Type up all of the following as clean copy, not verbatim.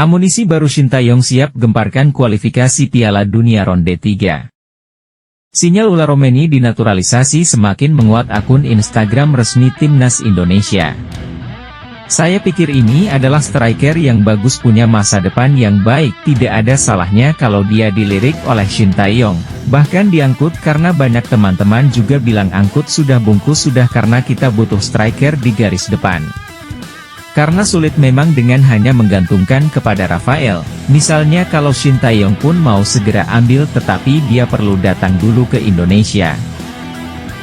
Amunisi baru Sintayong siap gemparkan kualifikasi Piala Dunia ronde 3. Sinyal ular Romeni dinaturalisasi semakin menguat akun Instagram resmi Timnas Indonesia. Saya pikir ini adalah striker yang bagus, punya masa depan yang baik, tidak ada salahnya kalau dia dilirik oleh Sintayong. Bahkan diangkut karena banyak teman-teman juga bilang angkut sudah bungkus sudah karena kita butuh striker di garis depan. Karena sulit memang dengan hanya menggantungkan kepada Rafael, misalnya kalau Sintayong pun mau segera ambil tetapi dia perlu datang dulu ke Indonesia.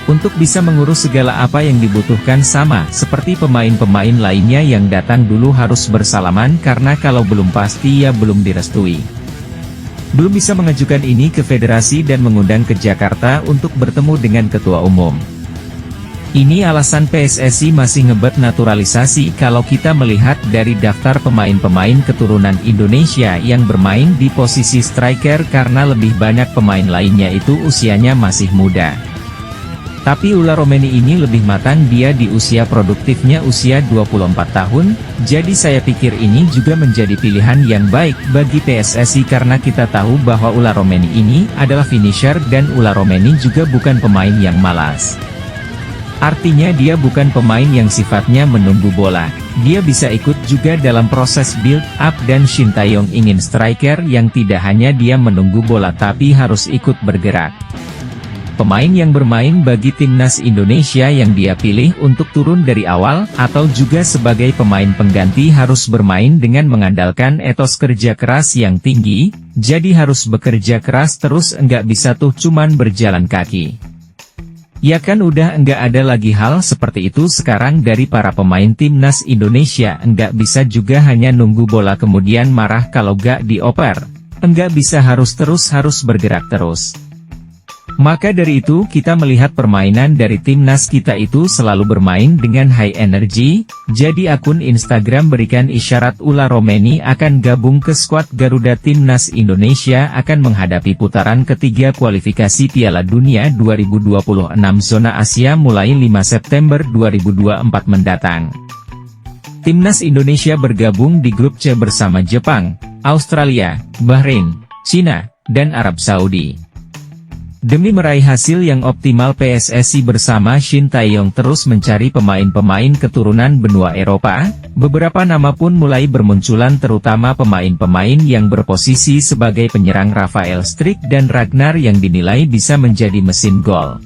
Untuk bisa mengurus segala apa yang dibutuhkan sama seperti pemain-pemain lainnya yang datang dulu harus bersalaman karena kalau belum pasti ya belum direstui. Belum bisa mengajukan ini ke federasi dan mengundang ke Jakarta untuk bertemu dengan ketua umum. Ini alasan PSSI masih ngebet naturalisasi kalau kita melihat dari daftar pemain-pemain keturunan Indonesia yang bermain di posisi striker karena lebih banyak pemain lainnya itu usianya masih muda. Tapi ular Romeni ini lebih matang, dia di usia produktifnya usia 24 tahun, jadi saya pikir ini juga menjadi pilihan yang baik bagi PSSI karena kita tahu bahwa ular Romeni ini adalah finisher dan ular Romeni juga bukan pemain yang malas. Artinya dia bukan pemain yang sifatnya menunggu bola, dia bisa ikut juga dalam proses build up dan Sintayong ingin striker yang tidak hanya dia menunggu bola tapi harus ikut bergerak. Pemain yang bermain bagi Timnas Indonesia yang dia pilih untuk turun dari awal atau juga sebagai pemain pengganti harus bermain dengan mengandalkan etos kerja keras yang tinggi, jadi harus bekerja keras terus, enggak bisa tuh cuman berjalan kaki. Ya kan udah enggak ada lagi hal seperti itu sekarang dari para pemain Timnas Indonesia, enggak bisa juga hanya nunggu bola kemudian marah kalau gak dioper, enggak bisa harus bergerak terus. Maka dari itu kita melihat permainan dari Timnas kita itu selalu bermain dengan high energy, jadi akun Instagram berikan isyarat ular Romeni akan gabung ke skuad Garuda. Timnas Indonesia akan menghadapi putaran ketiga kualifikasi Piala Dunia 2026 zona Asia mulai 5 September 2024 mendatang. Timnas Indonesia bergabung di grup C bersama Jepang, Australia, Bahrain, Cina, dan Arab Saudi. Demi meraih hasil yang optimal, PSSI bersama Sintayong terus mencari pemain-pemain keturunan benua Eropa. Beberapa nama pun mulai bermunculan terutama pemain-pemain yang berposisi sebagai penyerang Rafael Struijk dan Ragnar yang dinilai bisa menjadi mesin gol.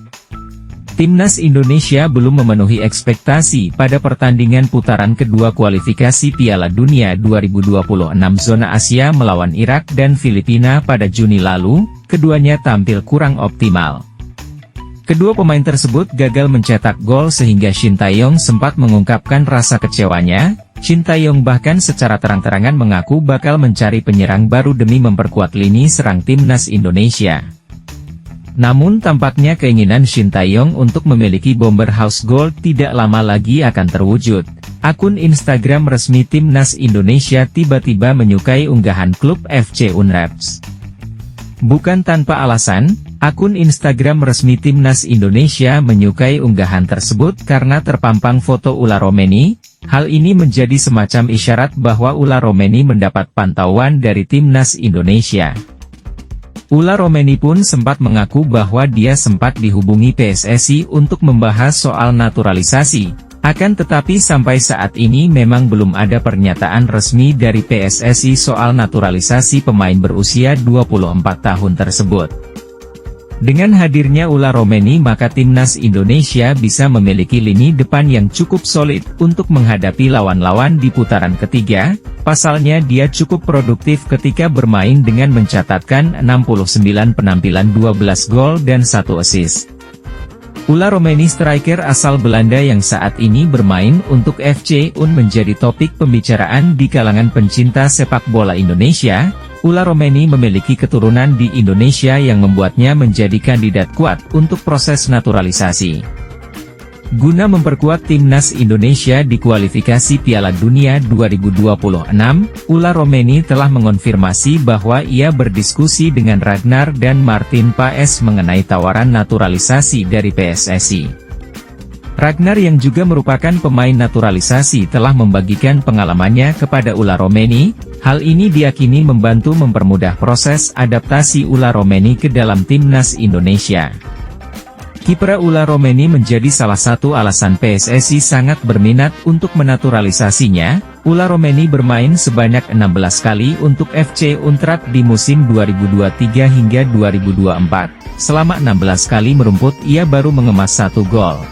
Timnas Indonesia belum memenuhi ekspektasi pada pertandingan putaran kedua kualifikasi Piala Dunia 2026 zona Asia melawan Irak dan Filipina pada Juni lalu, keduanya tampil kurang optimal. Kedua pemain tersebut gagal mencetak gol sehingga Sintayong sempat mengungkapkan rasa kecewanya. Sintayong bahkan secara terang-terangan mengaku bakal mencari penyerang baru demi memperkuat lini serang Timnas Indonesia. Namun tampaknya keinginan Sintayong untuk memiliki Bomber House Gold tidak lama lagi akan terwujud. Akun Instagram resmi Timnas Indonesia tiba-tiba menyukai unggahan klub FC Unreps. Bukan tanpa alasan, akun Instagram resmi Timnas Indonesia menyukai unggahan tersebut karena terpampang foto ular Romeni. Hal ini menjadi semacam isyarat bahwa ular Romeni mendapat pantauan dari Timnas Indonesia. Ular Romeni pun sempat mengaku bahwa dia sempat dihubungi PSSI untuk membahas soal naturalisasi. Akan tetapi sampai saat ini memang belum ada pernyataan resmi dari PSSI soal naturalisasi pemain berusia 24 tahun tersebut. Dengan hadirnya ular Romeni maka Timnas Indonesia bisa memiliki lini depan yang cukup solid untuk menghadapi lawan-lawan di putaran ketiga. Pasalnya dia cukup produktif ketika bermain dengan mencatatkan 69 penampilan, 12 gol dan 1 assist. Ular Romeni striker asal Belanda yang saat ini bermain untuk FC UN menjadi topik pembicaraan di kalangan pencinta sepak bola Indonesia. Ular Romeni memiliki keturunan di Indonesia yang membuatnya menjadi kandidat kuat untuk proses naturalisasi. Guna memperkuat Timnas Indonesia di kualifikasi Piala Dunia 2026, ular Romeni telah mengonfirmasi bahwa ia berdiskusi dengan Ragnar dan Martin Paes mengenai tawaran naturalisasi dari PSSI. Ragnar yang juga merupakan pemain naturalisasi telah membagikan pengalamannya kepada ular Romeni. Hal ini diyakini membantu mempermudah proses adaptasi Ula Romeni ke dalam timnas Indonesia. Kiprah Ula Romeni menjadi salah satu alasan PSSI sangat berminat untuk menaturalisasinya. Ula Romeni bermain sebanyak 16 kali untuk FC Untrad di musim 2023 hingga 2024. Selama 16 kali merumput ia baru mengemas 1 gol.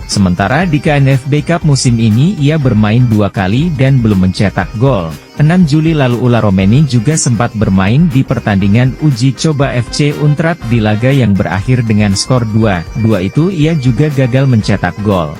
Sementara di KNFB Cup musim ini ia bermain 2 kali dan belum mencetak gol. 6 Juli lalu Ula Romeni juga sempat bermain di pertandingan uji coba FC Untrad di laga yang berakhir dengan skor 2-2 itu ia juga gagal mencetak gol.